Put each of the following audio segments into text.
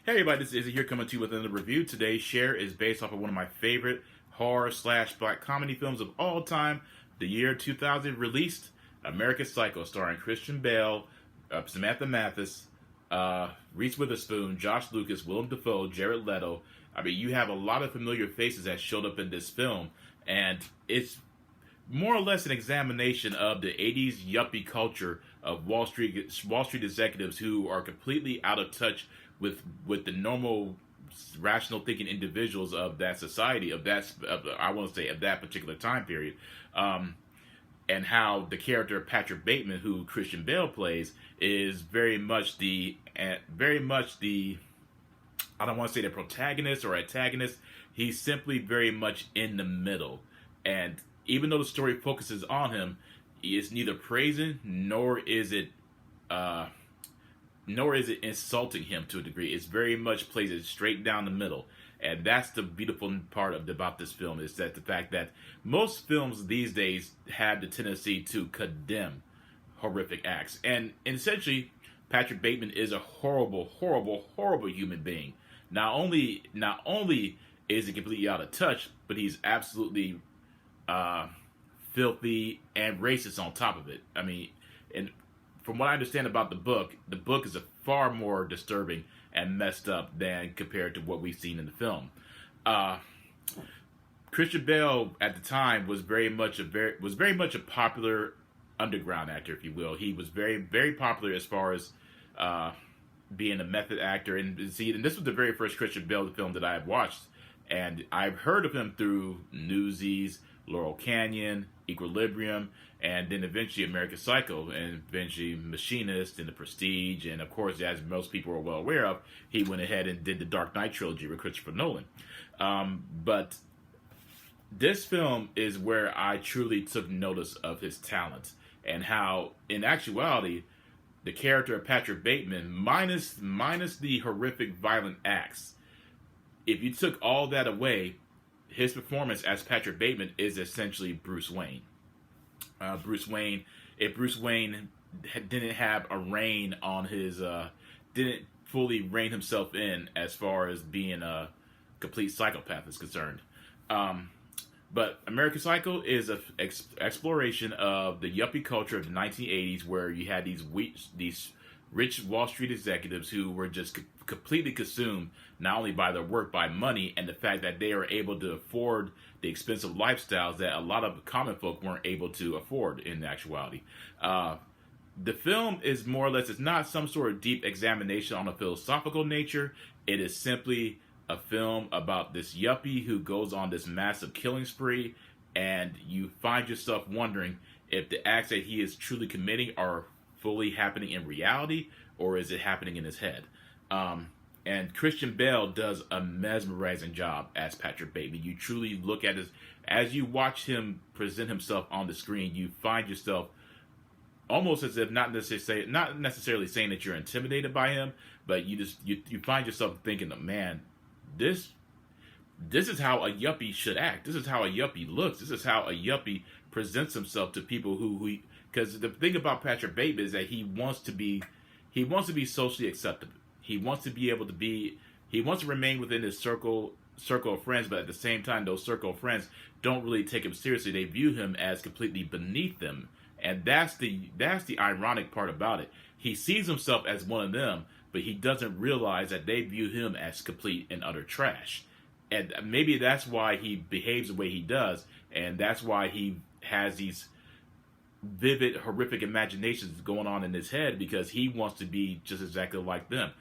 Hey everybody, this is Izzy here coming to you with another review. Today's share is based off of one of my favorite horror/black comedy films of all time, the year 2000 released, American Psycho, starring Christian Bale, Samantha Mathis, Reese Witherspoon, Josh Lucas, Willem Dafoe, Jared Leto. I mean, you have a lot of familiar faces that showed up in this film, and it's more or less an examination of the 80s yuppie culture of Wall Street executives who are completely out of touch with the normal rational thinking individuals of that society, I want to say of that particular time period, and how the character of Patrick Bateman, who Christian Bale plays, is very much the I don't want to say the protagonist or antagonist. He's simply very much in the middle, and even though the story focuses on him, it's neither praising nor is it insulting him to a degree. It's very much plays it straight down the middle, and that's the beautiful part about this film, is that the fact that most films these days have the tendency to condemn horrific acts, and essentially, Patrick Bateman is a horrible, horrible, horrible human being. Not only is he completely out of touch, but he's absolutely filthy and racist on top of it. I mean, and from what I understand about the book is a far more disturbing and messed up than compared to what we've seen in the film. Christian Bale at the time was very much a popular underground actor, if you will. He was very, very popular as far as being a method actor, and this was the very first Christian Bale film that I have watched, and I've heard of him through Newsies, Laurel Canyon, Equilibrium, and then eventually American Psycho, and eventually Machinist and The Prestige, and of course, as most people are well aware of, he went ahead and did the Dark Knight trilogy with Christopher Nolan. But this film is where I truly took notice of his talent, and how, in actuality, the character of Patrick Bateman, minus the horrific violent acts, if you took all that away, his performance as Patrick Bateman is essentially Bruce Wayne. If Bruce Wayne didn't have a rein on his, didn't fully rein himself in as far as being a complete psychopath is concerned. But American Psycho is an exploration of the yuppie culture of the 1980s, where you had these rich Wall Street executives who were just completely consumed not only by their work, by money, and the fact that they are able to afford the expensive lifestyles that a lot of common folk weren't able to afford in actuality. The film is more or less, it's not some sort of deep examination on a philosophical nature. It is simply a film about this yuppie who goes on this massive killing spree, and you find yourself wondering if the acts that he is truly committing are fully happening in reality, or is it happening in his head? And Christian Bale does a mesmerizing job as Patrick Bateman. You truly look at his, as you watch him present himself on the screen, you find yourself almost as if not necessarily saying that you're intimidated by him, but you find yourself thinking, man, this is how a yuppie should act. This is how a yuppie looks. This is how a yuppie presents himself to people who because the thing about Patrick Bateman is that he wants to be socially acceptable. He wants to remain within his circle of friends, but at the same time, those circle of friends don't really take him seriously. They view him as completely beneath them, and that's the ironic part about it. He sees himself as one of them, but he doesn't realize that they view him as complete and utter trash. And maybe that's why he behaves the way he does, and that's why he has these vivid, horrific imaginations going on in his head, because he wants to be just exactly like them.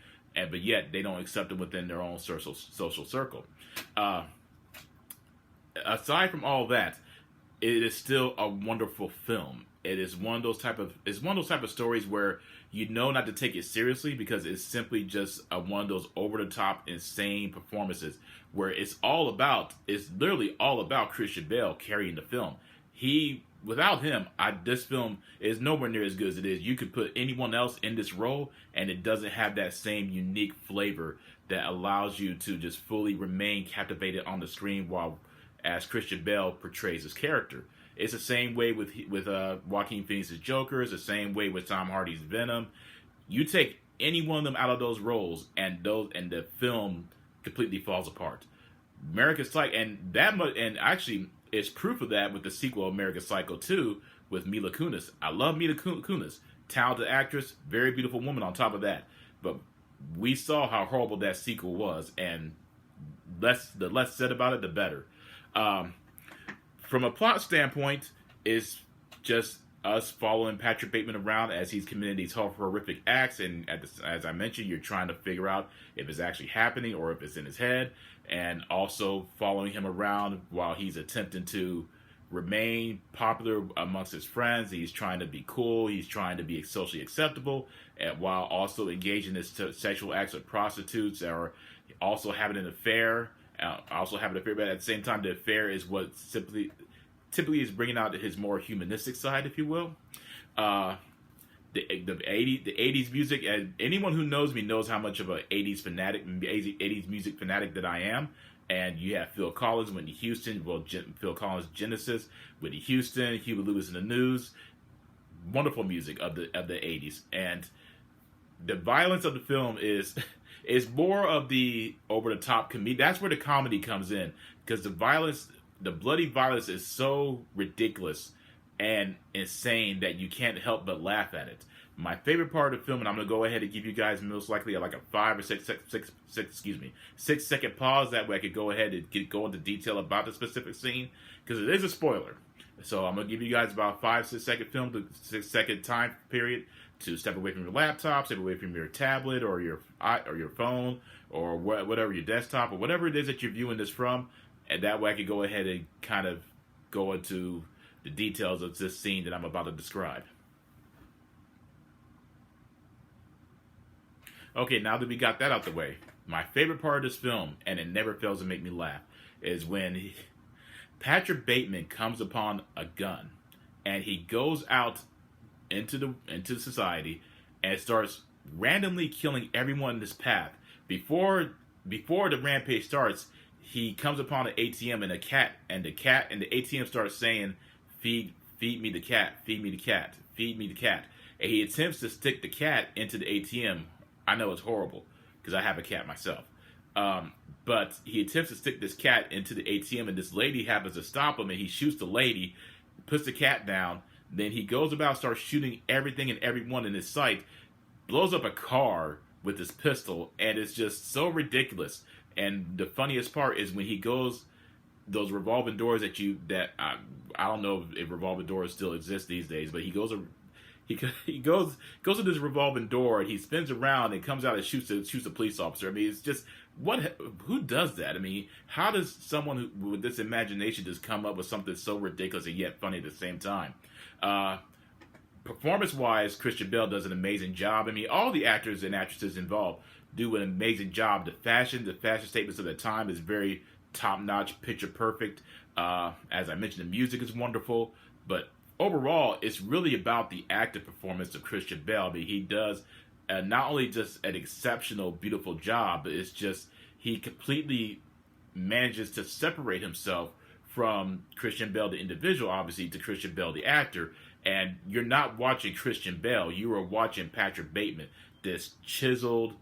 But yet they don't accept him within their own social circle. Aside from all that, it is still a wonderful film. It is one of those type of stories where you know not to take it seriously, because it's simply just one of those over the top, insane performances where it's literally all about Christian Bale carrying the film. Without him, this film is nowhere near as good as it is. You could put anyone else in this role, and it doesn't have that same unique flavor that allows you to just fully remain captivated on the screen as Christian Bale portrays his character. It's the same way with Joaquin Phoenix's Joker. It's the same way with Tom Hardy's Venom. You take any one of them out of those roles, and the film completely falls apart. American Psycho, and that much, and actually, it's proof of that with the sequel, American Psycho 2, with Mila Kunis. I love Mila Kunis, talented actress, very beautiful woman. On top of that, but we saw how horrible that sequel was, and the less said about it, the better. From a plot standpoint, it's just us following Patrick Bateman around as he's committing these horrific acts, and as I mentioned, you're trying to figure out if it's actually happening or if it's in his head, and also following him around while he's attempting to remain popular amongst his friends. He's trying to be cool, he's trying to be socially acceptable, and while also engaging in sexual acts with prostitutes, or also having an affair. But at the same time, the affair is what typically is bringing out his more humanistic side, if you will. The 80s music, and anyone who knows me knows how much of an 80s music fanatic that I am. And you have Phil Collins, Whitney Houston, Phil Collins, Genesis, Whitney Houston, Huey Lewis and the News. Wonderful music of the 80s. And the violence of the film is more of the over-the-top comedy. That's where the comedy comes in, because the bloody violence is so ridiculous and insane that you can't help but laugh at it. My favorite part of the film, and I'm going to go ahead and give you guys most likely like a 5 or 6 second pause. That way I could go ahead and go into detail about the specific scene, because it is a spoiler. So I'm going to give you guys about 5-6 second film to 6 second time period to step away from your laptop, step away from your tablet or your phone or whatever, your desktop or whatever it is that you're viewing this from. And that way I could go ahead and kind of go into the details of this scene that I'm about to describe. Okay, now that we got that out the way, my favorite part of this film, and it never fails to make me laugh, is when Patrick Bateman comes upon a gun and he goes out into society and starts randomly killing everyone in his path. Before the rampage starts, he comes upon an ATM and the ATM starts saying, feed me the cat, feed me the cat, feed me the cat. And he attempts to stick the cat into the ATM. I know it's horrible because I have a cat myself. But he attempts to stick this cat into the ATM, and this lady happens to stop him, and he shoots the lady, puts the cat down. Then he goes about, starts shooting everything and everyone in his sight, blows up a car with his pistol, and it's just so ridiculous. And the funniest part is when he goes, those revolving doors I don't know if revolving doors still exist these days, but he goes to this revolving door and he spins around and comes out and shoots a police officer. I mean, it's just who does that? I mean, how does someone with this imagination just come up with something so ridiculous and yet funny at the same time? Performance-wise, Christian Bale does an amazing job. I mean, all the actors and actresses involved do an amazing job. The fashion statements of the time is very top-notch, picture perfect. As I mentioned, the music is wonderful, but overall, it's really about the active performance of Christian Bale. I mean, he does not only just an exceptional, beautiful job, but it's just he completely manages to separate himself from Christian Bale, the individual, obviously, to Christian Bale, the actor. And you're not watching Christian Bale. You are watching Patrick Bateman, this chiseled,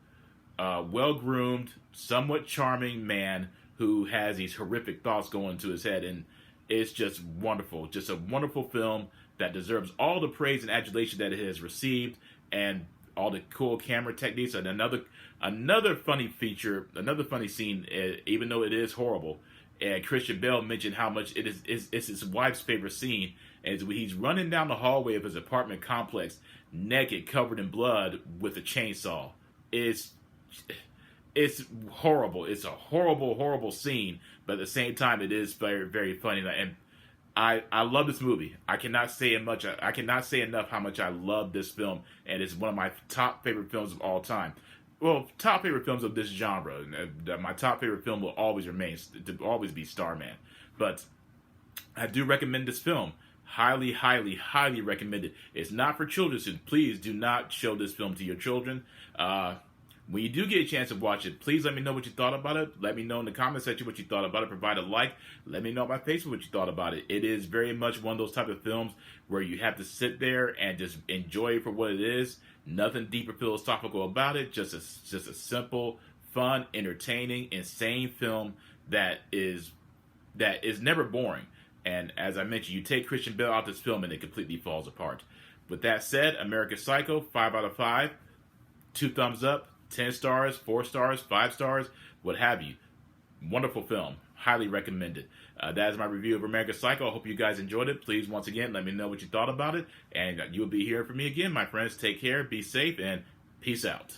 well-groomed, somewhat charming man who has these horrific thoughts going to his head. And it's just wonderful. Just a wonderful film that deserves all the praise and adulation that it has received, and all the cool camera techniques. And another funny feature, another funny scene, even though it is horrible. And Christian Bale mentioned how much it's his wife's favorite scene, is when he's running down the hallway of his apartment complex, naked, covered in blood, with a chainsaw. It's horrible. It's a horrible, horrible scene, but at the same time, it is very, very funny. And I love this movie. I cannot say enough how much I love this film, and it's one of my top favorite films of all time. Well, top favorite films of this genre. My top favorite film will always be Starman. But I do recommend this film. Highly, highly, highly recommend it. It's not for children, so please do not show this film to your children. When you do get a chance to watch it, please let me know what you thought about it. Let me know in the comment section what you thought about it. Provide a like. Let me know on my Facebook what you thought about it. It is very much one of those type of films where you have to sit there and just enjoy it for what it is. Nothing deep or philosophical about it. Just a simple, fun, entertaining, insane film that is never boring. And as I mentioned, you take Christian Bale out of this film and it completely falls apart. With that said, American Psycho, 5 out of 5. 2 thumbs up, 10 stars, 4 stars, 5 stars, what have you. Wonderful film. Highly recommended. That is my review of American Psycho. I hope you guys enjoyed it. Please, once again, let me know what you thought about it. And you'll be hearing from me again, my friends. Take care, be safe, and peace out.